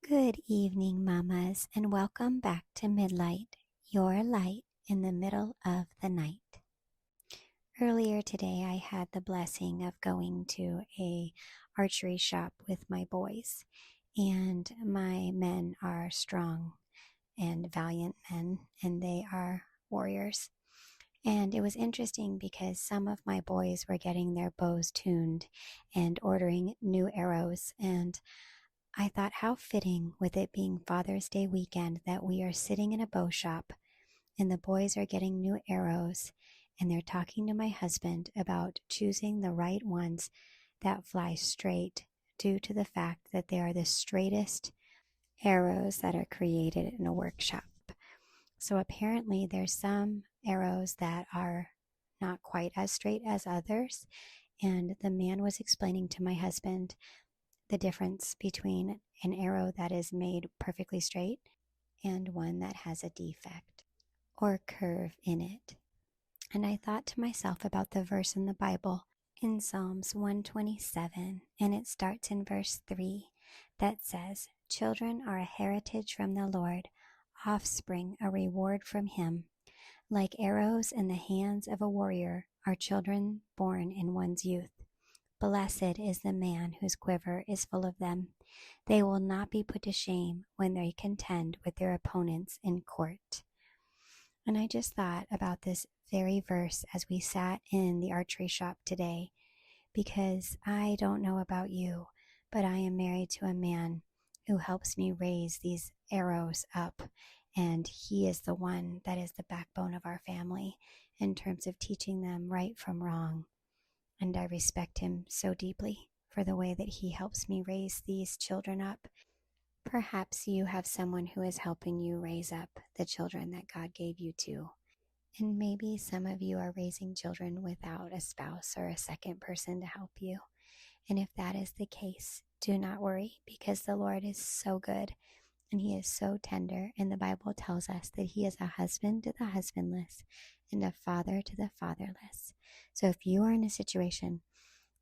Good evening, mamas, and welcome back to Midlight, your light in the middle of the night. Earlier today, I had the blessing of going to a archery shop with my boys, and my men are strong and valiant men, and they are warriors. And it was interesting because some of my boys were getting their bows tuned and ordering new arrows, and I thought how fitting with it being Father's Day weekend that we are sitting in a bow shop and the boys are getting new arrows and they're talking to my husband about choosing the right ones that fly straight due to the fact that they are the straightest arrows that are created in a workshop. So apparently there's some arrows that are not quite as straight as others. And the man was explaining to my husband the difference between an arrow that is made perfectly straight and one that has a defect or curve in it. And I thought to myself about the verse in the Bible in Psalms 127, and it starts in verse 3 that says, "Children are a heritage from the Lord, offspring a reward from him. Like arrows in the hands of a warrior are children born in one's youth. Blessed is the man whose quiver is full of them. They will not be put to shame when they contend with their opponents in court." And I just thought about this very verse as we sat in the archery shop today, because I don't know about you, but I am married to a man who helps me raise these arrows up, and he is the one that is the backbone of our family in terms of teaching them right from wrong. And I respect him so deeply for the way that he helps me raise these children up. Perhaps you have someone who is helping you raise up the children that God gave you too. And maybe some of you are raising children without a spouse or a second person to help you. And if that is the case, do not worry, because the Lord is so good and he is so tender. And the Bible tells us that he is a husband to the husbandless and a father to the fatherless. So if you are in a situation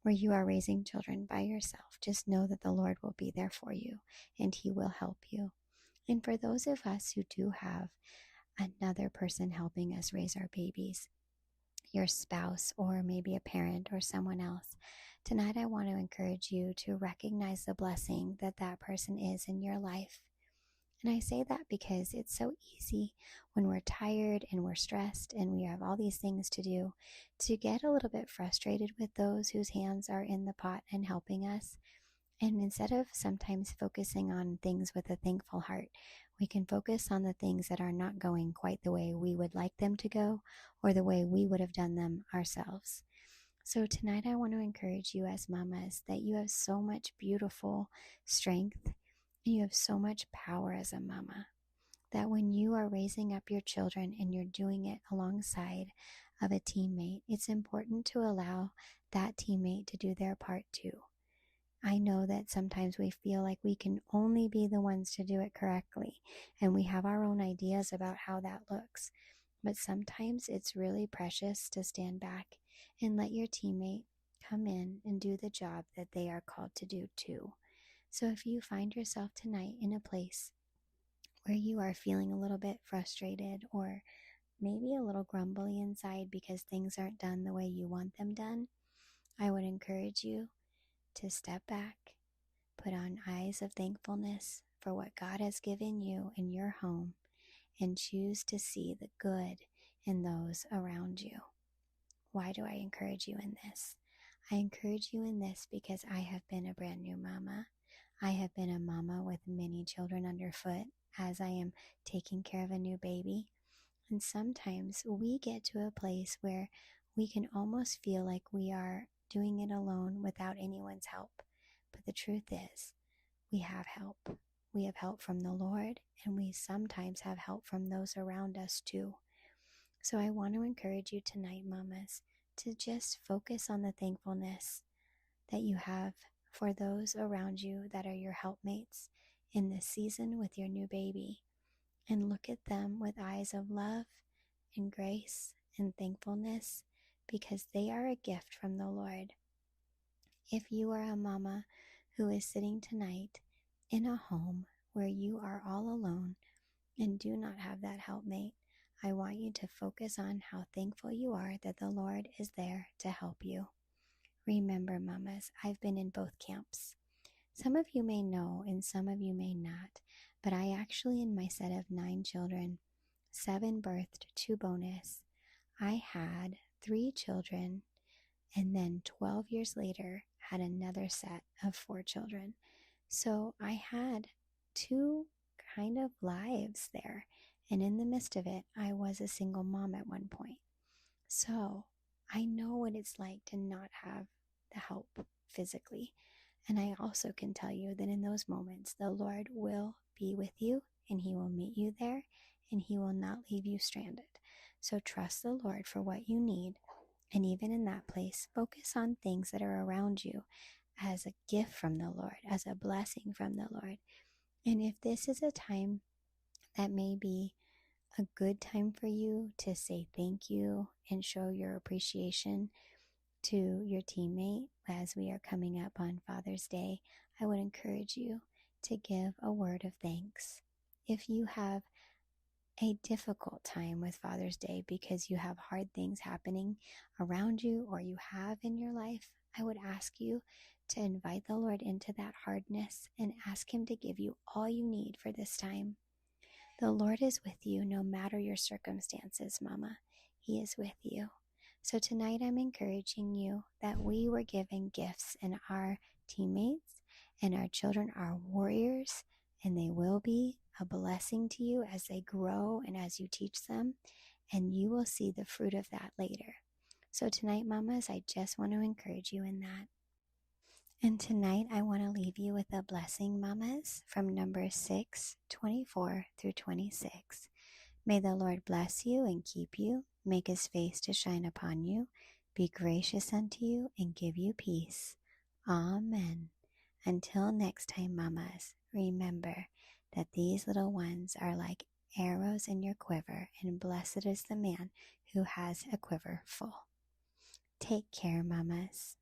where you are raising children by yourself, just know that the Lord will be there for you and he will help you. And for those of us who do have another person helping us raise our babies, your spouse or maybe a parent or someone else, tonight I want to encourage you to recognize the blessing that that person is in your life. And I say that because it's so easy when we're tired and we're stressed and we have all these things to do to get a little bit frustrated with those whose hands are in the pot and helping us. And instead of sometimes focusing on things with a thankful heart, we can focus on the things that are not going quite the way we would like them to go or the way we would have done them ourselves. So tonight I want to encourage you as mamas that you have so much beautiful strength and you have so much power as a mama, that when you are raising up your children and you're doing it alongside of a teammate, it's important to allow that teammate to do their part too. I know that sometimes we feel like we can only be the ones to do it correctly, and we have our own ideas about how that looks. But sometimes it's really precious to stand back and let your teammate come in and do the job that they are called to do too. So if you find yourself tonight in a place where you are feeling a little bit frustrated or maybe a little grumbly inside because things aren't done the way you want them done, I would encourage you to step back, put on eyes of thankfulness for what God has given you in your home, and choose to see the good in those around you. Why do I encourage you in this? I encourage you in this because I have been a brand new mama. I have been a mama with many children underfoot as I am taking care of a new baby. And sometimes we get to a place where we can almost feel like we are doing it alone without anyone's help. But the truth is, we have help. We have help from the Lord, and we sometimes have help from those around us too. So I want to encourage you tonight, mamas, to just focus on the thankfulness that you have for those around you that are your helpmates in this season with your new baby, and look at them with eyes of love and grace and thankfulness, because they are a gift from the Lord. If you are a mama who is sitting tonight in a home where you are all alone and do not have that helpmate, I want you to focus on how thankful you are that the Lord is there to help you. Remember, mamas, I've been in both camps. Some of you may know and some of you may not, but I actually, in my set of 9 children, 7 birthed, 2 bonus, I had 3 children, and then 12 years later had another set of 4 children. So I had 2 kind of lives there. And in the midst of it, I was a single mom at one point. So I know what it's like to not have the help physically. And I also can tell you that in those moments, the Lord will be with you and He will meet you there and He will not leave you stranded. So trust the Lord for what you need. And even in that place, focus on things that are around you as a gift from the Lord, as a blessing from the Lord. And if this is a time that may be a good time for you to say thank you and show your appreciation to your teammate as we are coming up on Father's Day, I would encourage you to give a word of thanks. If you have a difficult time with Father's Day because you have hard things happening around you or you have in your life, I would ask you to invite the Lord into that hardness and ask Him to give you all you need for this time. The Lord is with you no matter your circumstances, Mama. He is with you. So tonight I'm encouraging you that we were given gifts, and our teammates and our children are warriors, and they will be a blessing to you as they grow and as you teach them, and you will see the fruit of that later. So tonight, mamas, I just want to encourage you in that. And tonight I want to leave you with a blessing, mamas, from Numbers 6:24 through 26. May the Lord bless you and keep you, make His face to shine upon you, be gracious unto you, and give you peace. Amen. Until next time, mamas, remember that these little ones are like arrows in your quiver, and blessed is the man who has a quiver full. Take care, mamas.